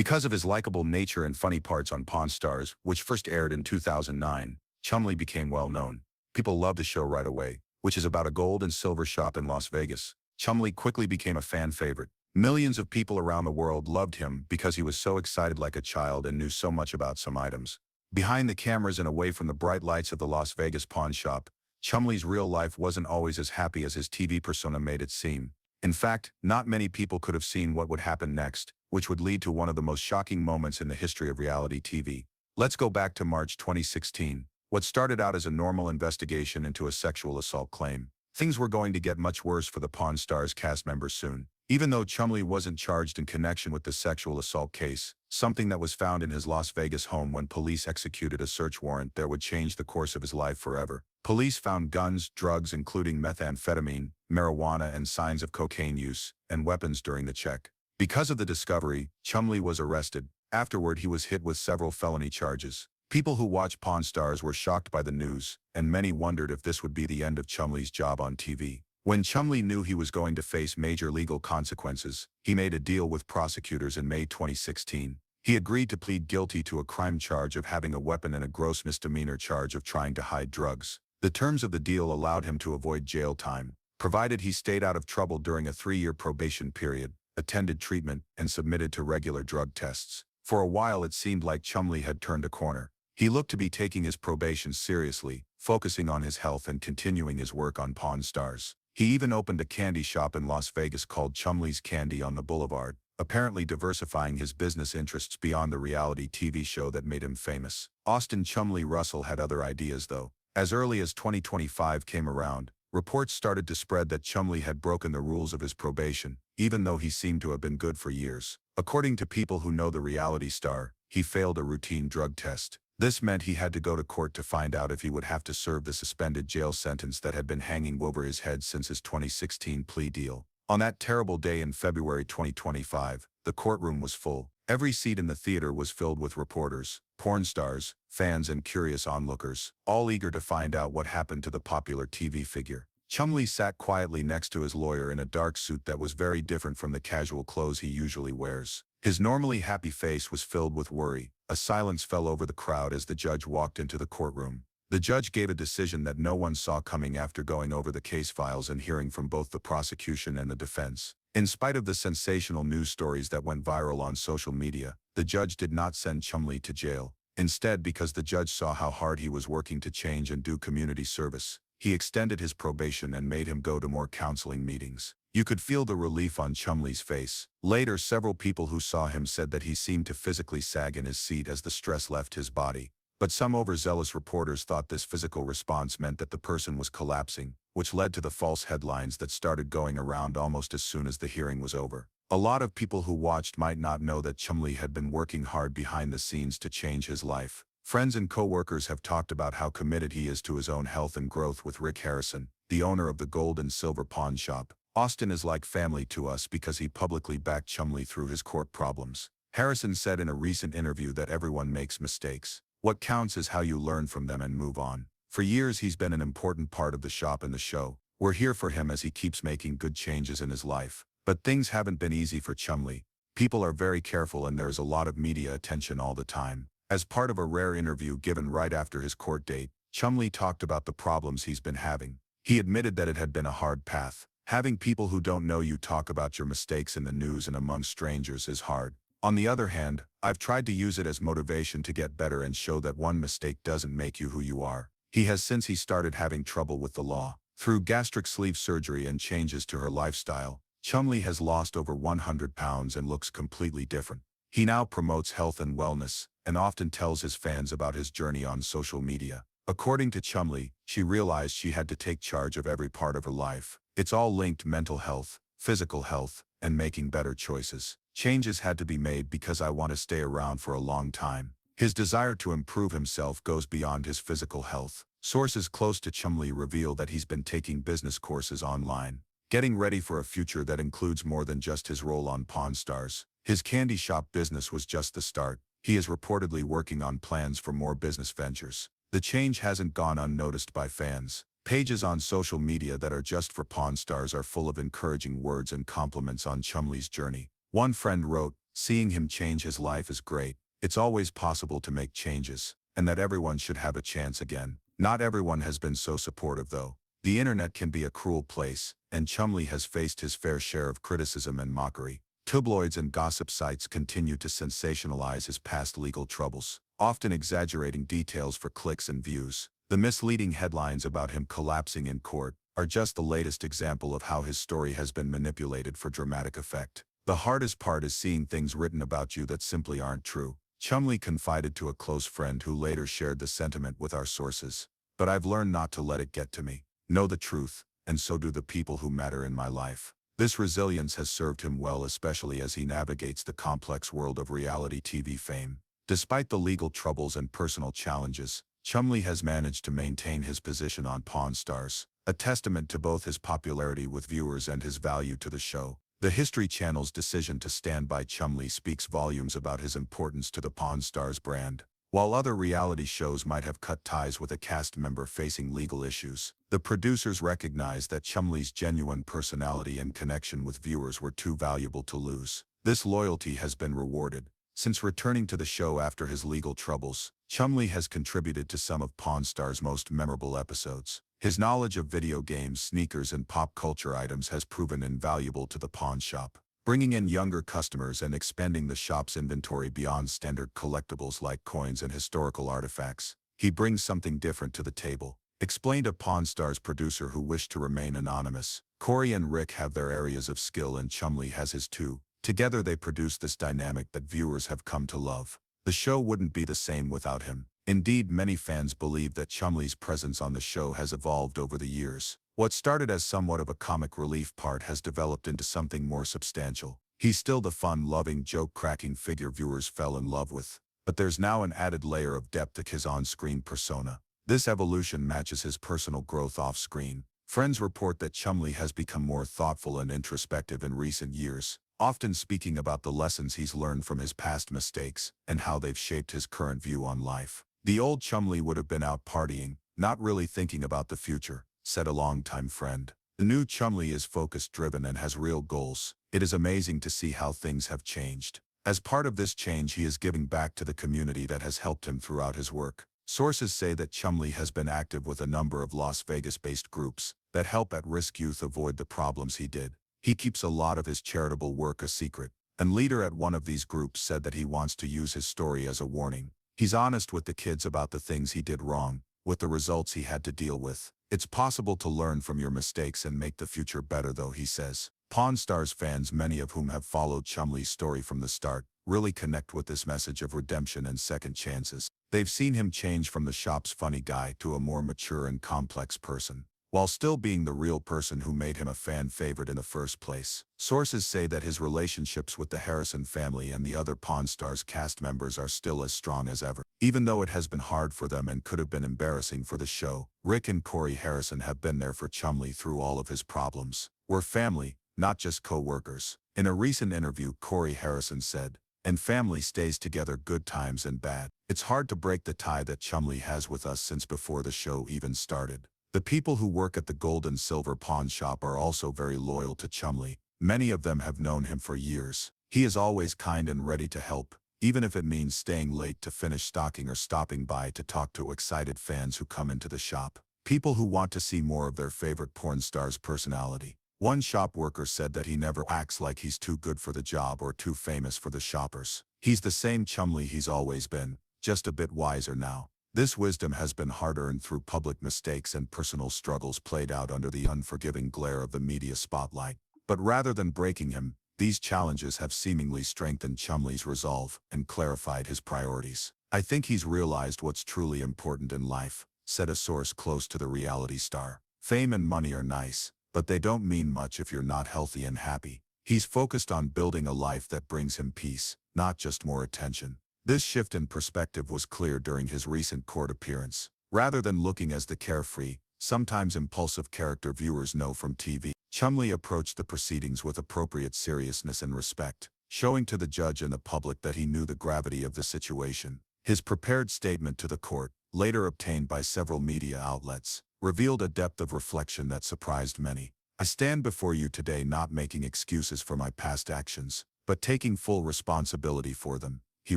Because of his likable nature and funny parts on Pawn Stars, which first aired in 2009, Chumlee became well known. People loved the show right away, which is about a gold and silver shop in Las Vegas. Chumlee quickly became a fan favorite. Millions of people around the world loved him because he was so excited like a child and knew so much about some items. Behind the cameras and away from the bright lights of the Las Vegas pawn shop, Chumlee's real life wasn't always as happy as his TV persona made it seem. In fact, not many people could have seen what would happen next, which would lead to one of the most shocking moments in the history of reality TV. Let's go back to March 2016. What started out as a normal investigation into a sexual assault claim. Things were going to get much worse for the Pawn Stars cast members soon. Even though Chumlee wasn't charged in connection with the sexual assault case, something that was found in his Las Vegas home when police executed a search warrant that would change the course of his life forever. Police found guns, drugs including methamphetamine, marijuana and signs of cocaine use, and weapons during the check. Because of the discovery, Chumlee was arrested. Afterward, he was hit with several felony charges. People who watched Pawn Stars were shocked by the news, and many wondered if this would be the end of Chumlee's job on TV. When Chumlee knew he was going to face major legal consequences, he made a deal with prosecutors in May 2016. He agreed to plead guilty to a crime charge of having a weapon and a gross misdemeanor charge of trying to hide drugs. The terms of the deal allowed him to avoid jail time, provided he stayed out of trouble during a 3-year probation period, attended treatment, and submitted to regular drug tests. For a while it seemed like Chumlee had turned a corner. He looked to be taking his probation seriously, focusing on his health and continuing his work on Pawn Stars. He even opened a candy shop in Las Vegas called Chumlee's Candy on the Boulevard, apparently diversifying his business interests beyond the reality TV show that made him famous. Austin Chumlee Russell had other ideas though. As early as 2025 came around, reports started to spread that Chumlee had broken the rules of his probation, even though he seemed to have been good for years. According to people who know the reality star, he failed a routine drug test. This meant he had to go to court to find out if he would have to serve the suspended jail sentence that had been hanging over his head since his 2016 plea deal. On that terrible day in February 2025, the courtroom was full. Every seat in the theater was filled with reporters, porn stars, fans and curious onlookers, all eager to find out what happened to the popular TV figure. Chumlee sat quietly next to his lawyer in a dark suit that was very different from the casual clothes he usually wears. His normally happy face was filled with worry. A silence fell over the crowd as the judge walked into the courtroom. The judge gave a decision that no one saw coming after going over the case files and hearing from both the prosecution and the defense. In spite of the sensational news stories that went viral on social media, the judge did not send Chumlee to jail. Instead, because the judge saw how hard he was working to change and do community service, he extended his probation and made him go to more counseling meetings. You could feel the relief on Chumlee's face. Later, several people who saw him said that he seemed to physically sag in his seat as the stress left his body. But some overzealous reporters thought this physical response meant that the person was collapsing, which led to the false headlines that started going around almost as soon as the hearing was over. A lot of people who watched might not know that Chumlee had been working hard behind the scenes to change his life. Friends and co-workers have talked about how committed he is to his own health and growth with Rick Harrison, the owner of the gold and silver pawn shop. Austin is like family to us because he publicly backed Chumlee through his court problems. Harrison said in a recent interview that everyone makes mistakes. What counts is how you learn from them and move on. For years he's been an important part of the shop and the show. We're here for him as he keeps making good changes in his life. But things haven't been easy for Chumlee. People are very careful and there's a lot of media attention all the time. As part of a rare interview given right after his court date, Chumlee talked about the problems he's been having. He admitted that it had been a hard path. Having people who don't know you talk about your mistakes in the news and among strangers is hard. On the other hand, I've tried to use it as motivation to get better and show that one mistake doesn't make you who you are. He has since he started having trouble with the law. Through gastric sleeve surgery and changes to her lifestyle, Chumlee has lost over 100 pounds and looks completely different. He now promotes health and wellness, and often tells his fans about his journey on social media. According to Chumlee, she realized she had to take charge of every part of her life. It's all linked: mental health, physical health, and making better choices. Changes had to be made because I want to stay around for a long time. His desire to improve himself goes beyond his physical health. Sources close to Chumlee reveal that he's been taking business courses online, getting ready for a future that includes more than just his role on Pawn Stars. His candy shop business was just the start. He is reportedly working on plans for more business ventures. The change hasn't gone unnoticed by fans. Pages on social media that are just for Pawn Stars are full of encouraging words and compliments on Chumlee's journey. One friend wrote, Seeing him change his life is great. It's always possible to make changes, and that everyone should have a chance again. Not everyone has been so supportive though. The internet can be a cruel place, and Chumlee has faced his fair share of criticism and mockery. Tabloids and gossip sites continue to sensationalize his past legal troubles, often exaggerating details for clicks and views. The misleading headlines about him collapsing in court are just the latest example of how his story has been manipulated for dramatic effect. The hardest part is seeing things written about you that simply aren't true. Chumlee confided to a close friend who later shared the sentiment with our sources. But I've learned not to let it get to me. Know the truth, and so do the people who matter in my life. This resilience has served him well, especially as he navigates the complex world of reality TV fame. Despite the legal troubles and personal challenges, Chumlee has managed to maintain his position on Pawn Stars, a testament to both his popularity with viewers and his value to the show. The History Channel's decision to stand by Chumlee speaks volumes about his importance to the Pawn Stars brand. While other reality shows might have cut ties with a cast member facing legal issues, the producers recognized that Chumlee's genuine personality and connection with viewers were too valuable to lose. This loyalty has been rewarded. Since returning to the show after his legal troubles, Chumlee has contributed to some of Pawn Stars' most memorable episodes. His knowledge of video games, sneakers, and pop culture items has proven invaluable to the pawn shop, bringing in younger customers and expanding the shop's inventory beyond standard collectibles like coins and historical artifacts. He brings something different to the table, explained a Pawn Stars producer who wished to remain anonymous. Corey and Rick have their areas of skill and Chumlee has his too. Together they produce this dynamic that viewers have come to love. The show wouldn't be the same without him. Indeed, many fans believe that Chumlee's presence on the show has evolved over the years. What started as somewhat of a comic relief part has developed into something more substantial. He's still the fun-loving, joke-cracking figure viewers fell in love with, but there's now an added layer of depth to his on-screen persona. This evolution matches his personal growth off-screen. Friends report that Chumlee has become more thoughtful and introspective in recent years, often speaking about the lessons he's learned from his past mistakes and how they've shaped his current view on life. The old Chumlee would have been out partying, not really thinking about the future, said a longtime friend. The new Chumlee is focus-driven and has real goals. It is amazing to see how things have changed. As part of this change, he is giving back to the community that has helped him throughout his work. Sources say that Chumlee has been active with a number of Las Vegas-based groups that help at-risk youth avoid the problems he did. He keeps a lot of his charitable work a secret, and leader at one of these groups said that he wants to use his story as a warning. He's honest with the kids about the things he did wrong, with the results he had to deal with. It's possible to learn from your mistakes and make the future better though, he says. Pawn Stars fans, many of whom have followed Chumlee's story from the start, really connect with this message of redemption and second chances. They've seen him change from the shop's funny guy to a more mature and complex person, while still being the real person who made him a fan favorite in the first place. Sources say that his relationships with the Harrison family and the other Pawn Stars cast members are still as strong as ever. Even though it has been hard for them and could have been embarrassing for the show, Rick and Corey Harrison have been there for Chumlee through all of his problems. We're family, not just co-workers. In a recent interview, Corey Harrison said, "And family stays together good times and bad. It's hard to break the tie that Chumlee has with us since before the show even started." The people who work at the gold and silver pawn shop are also very loyal to Chumlee. Many of them have known him for years. He is always kind and ready to help, even if it means staying late to finish stocking or stopping by to talk to excited fans who come into the shop. People who want to see more of their favorite porn star's personality. One shop worker said that he never acts like he's too good for the job or too famous for the shoppers. He's the same Chumlee he's always been, just a bit wiser now. This wisdom has been hard-earned through public mistakes and personal struggles played out under the unforgiving glare of the media spotlight. But rather than breaking him, these challenges have seemingly strengthened Chumlee's resolve and clarified his priorities. "I think he's realized what's truly important in life," said a source close to the reality star. "Fame and money are nice, but they don't mean much if you're not healthy and happy. He's focused on building a life that brings him peace, not just more attention." This shift in perspective was clear during his recent court appearance. Rather than looking as the carefree, sometimes impulsive character viewers know from TV, Chumlee approached the proceedings with appropriate seriousness and respect, showing to the judge and the public that he knew the gravity of the situation. His prepared statement to the court, later obtained by several media outlets, revealed a depth of reflection that surprised many. "I stand before you today not making excuses for my past actions, but taking full responsibility for them, he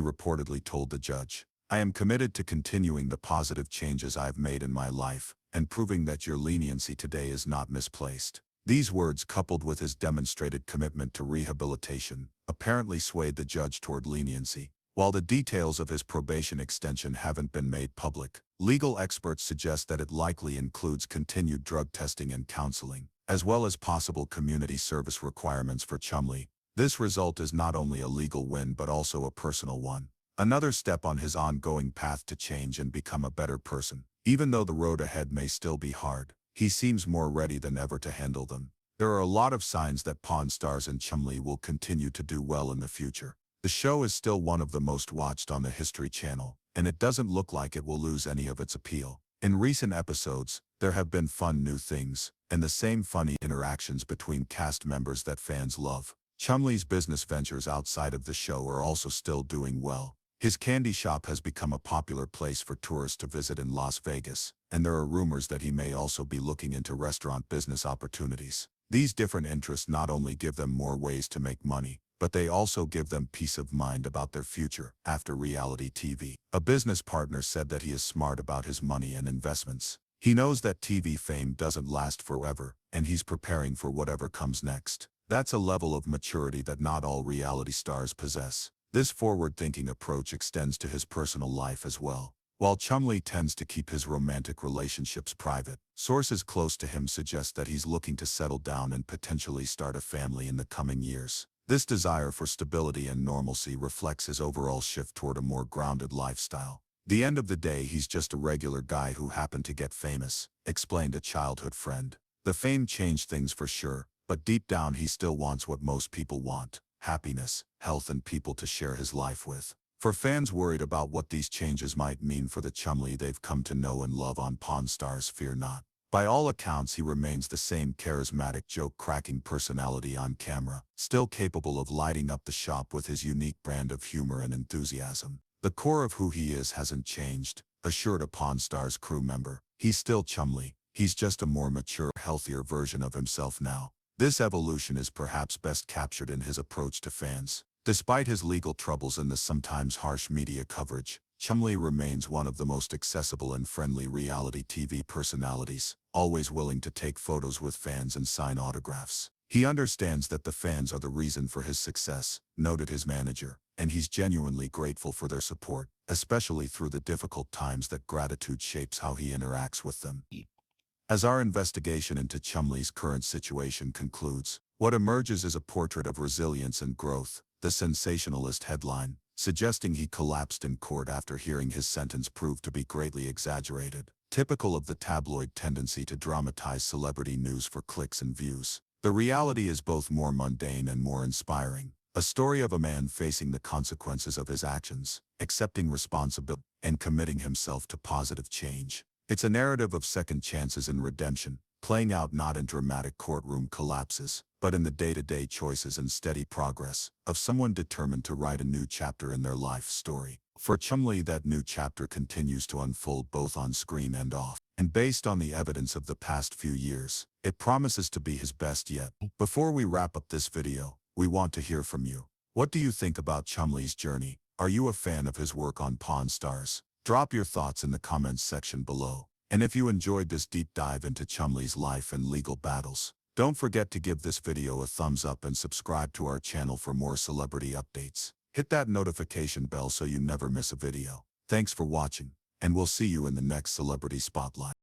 reportedly told the judge. I am committed to continuing the positive changes I've made in my life and proving that your leniency today is not misplaced. These words, coupled with his demonstrated commitment to rehabilitation, apparently swayed the judge toward leniency. While the details of his probation extension haven't been made public, legal experts suggest that it likely includes continued drug testing and counseling, as well as possible community service requirements for Chumlee. This result is not only a legal win but also a personal one. Another step on his ongoing path to change and become a better person. Even though the road ahead may still be hard, he seems more ready than ever to handle them. There are a lot of signs that Pawn Stars and Chumlee will continue to do well in the future. The show is still one of the most watched on the History Channel, and it doesn't look like it will lose any of its appeal. In recent episodes, there have been fun new things, and the same funny interactions between cast members that fans love. Chumlee's business ventures outside of the show are also still doing well. His candy shop has become a popular place for tourists to visit in Las Vegas, and there are rumors that he may also be looking into restaurant business opportunities. These different interests not only give them more ways to make money, but they also give them peace of mind about their future after reality TV. A business partner said that he is smart about his money and investments. He knows that TV fame doesn't last forever, and he's preparing for whatever comes next. That's a level of maturity that not all reality stars possess. This forward-thinking approach extends to his personal life as well. While Chumlee tends to keep his romantic relationships private, sources close to him suggest that he's looking to settle down and potentially start a family in the coming years. This desire for stability and normalcy reflects his overall shift toward a more grounded lifestyle. The end of the day, he's just a regular guy who happened to get famous, explained a childhood friend. The fame changed things for sure, but deep down he still wants what most people want: happiness, health, and people to share his life with. For fans worried about what these changes might mean for the Chumlee they've come to know and love on Pawn Stars, fear not. By all accounts, he remains the same charismatic, joke-cracking personality on camera, still capable of lighting up the shop with his unique brand of humor and enthusiasm. The core of who he is hasn't changed, assured a Pawn Stars crew member. He's still Chumlee. He's just a more mature, healthier version of himself now. This evolution is perhaps best captured in his approach to fans. Despite his legal troubles and the sometimes harsh media coverage, Chumlee remains one of the most accessible and friendly reality TV personalities, always willing to take photos with fans and sign autographs. He understands that the fans are the reason for his success, noted his manager, and he's genuinely grateful for their support, especially through the difficult times. That gratitude shapes how he interacts with them. As our investigation into Chumlee's current situation concludes, what emerges is a portrait of resilience and growth. The sensationalist headline, suggesting he collapsed in court after hearing his sentence, proved to be greatly exaggerated, typical of the tabloid tendency to dramatize celebrity news for clicks and views. The reality is both more mundane and more inspiring. A story of a man facing the consequences of his actions, accepting responsibility, and committing himself to positive change. It's a narrative of second chances and redemption, playing out not in dramatic courtroom collapses, but in the day-to-day choices and steady progress of someone determined to write a new chapter in their life story. For Chumlee, that new chapter continues to unfold both on screen and off, and based on the evidence of the past few years, it promises to be his best yet. Before we wrap up this video, we want to hear from you. What do you think about Chumlee's journey? Are you a fan of his work on Pawn Stars? Drop your thoughts in the comments section below. And if you enjoyed this deep dive into Chumlee's life and legal battles, don't forget to give this video a thumbs up and subscribe to our channel for more celebrity updates. Hit that notification bell so you never miss a video. Thanks for watching, and we'll see you in the next Celebrity Spotlight.